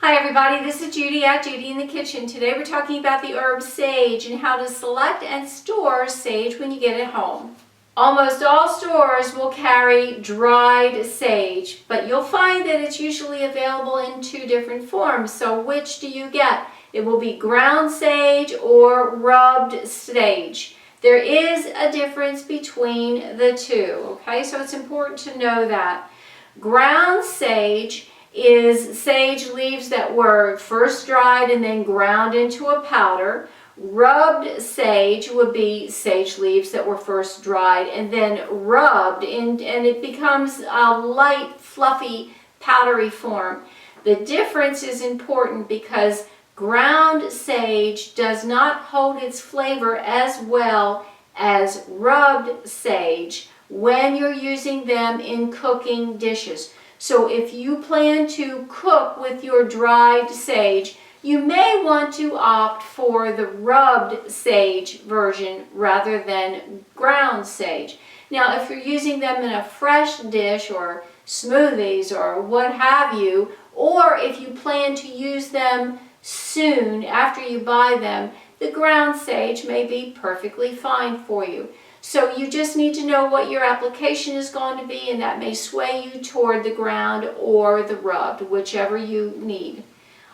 Hi everybody, this is Judy at Judy in the Kitchen. Today we're talking about the herb sage and how to select and store sage when you get it home. Almost all stores will carry dried sage, but you'll find that it's usually available in two different forms. So which do you get? It will be ground sage or rubbed sage. There is a difference between the two, okay? So it's important to know that. Ground sage is sage leaves that were first dried and then ground into a powder. Rubbed sage would be sage leaves that were first dried and then rubbed and it becomes a light, fluffy, powdery form. The difference is important because ground sage does not hold its flavor as well as rubbed sage when you're using them in cooking dishes. So if you plan to cook with your dried sage, you may want to opt for the rubbed sage version rather than ground sage. Now, if you're using them in a fresh dish or smoothies or what have you, or if you plan to use them soon after you buy them, the ground sage may be perfectly fine for you. So you just need to know what your application is going to be, and that may sway you toward the ground or the rubbed, whichever you need.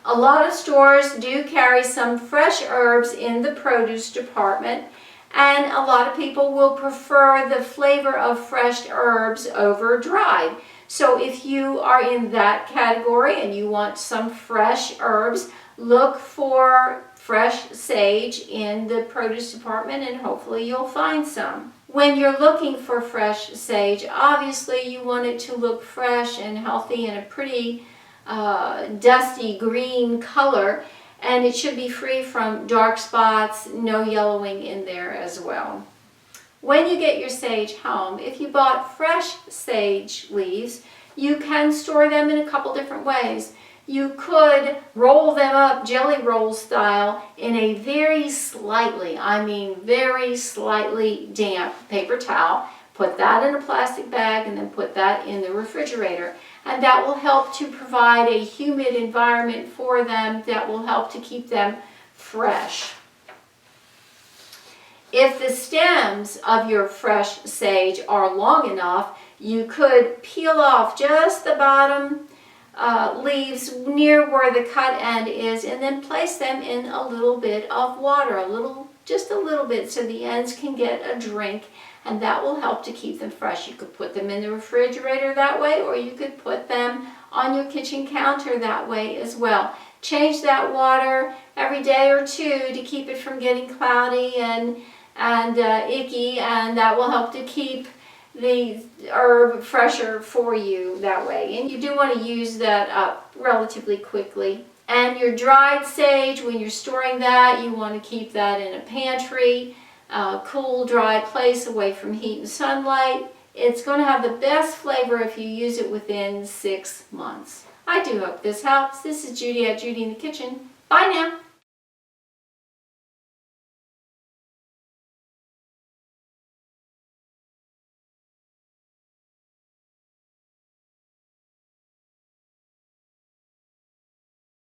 A lot of stores do carry some fresh herbs in the produce department, and a lot of people will prefer the flavor of fresh herbs over dried. So if you are in that category and you want some fresh herbs, look for fresh sage in the produce department and hopefully you'll find some. When you're looking for fresh sage, obviously you want it to look fresh and healthy and a pretty dusty green color, and it should be free from dark spots, no yellowing in there as well. When you get your sage home, if you bought fresh sage leaves, you can store them in a couple different ways. You could roll them up jelly roll style in a very slightly damp paper towel. Put that in a plastic bag and then put that in the refrigerator. And that will help to provide a humid environment for them that will help to keep them fresh. If the stems of your fresh sage are long enough, you could peel off just the bottom leaves near where the cut end is and then place them in a little bit of water, just a little bit, so the ends can get a drink, and that will help to keep them fresh. You could put them in the refrigerator that way, or you could put them on your kitchen counter that way as well. Change that water every day or two to keep it from getting cloudy and icky, and that will help to keep the herb fresher for you that way. And you do want to use that up relatively quickly. And your dried sage, when you're storing that, you want to keep that in a pantry, cool, dry place away from heat and sunlight. It's going to have the best flavor if you use it within 6 months. I do hope this helps. This is Judy at Judy in the Kitchen. Bye now.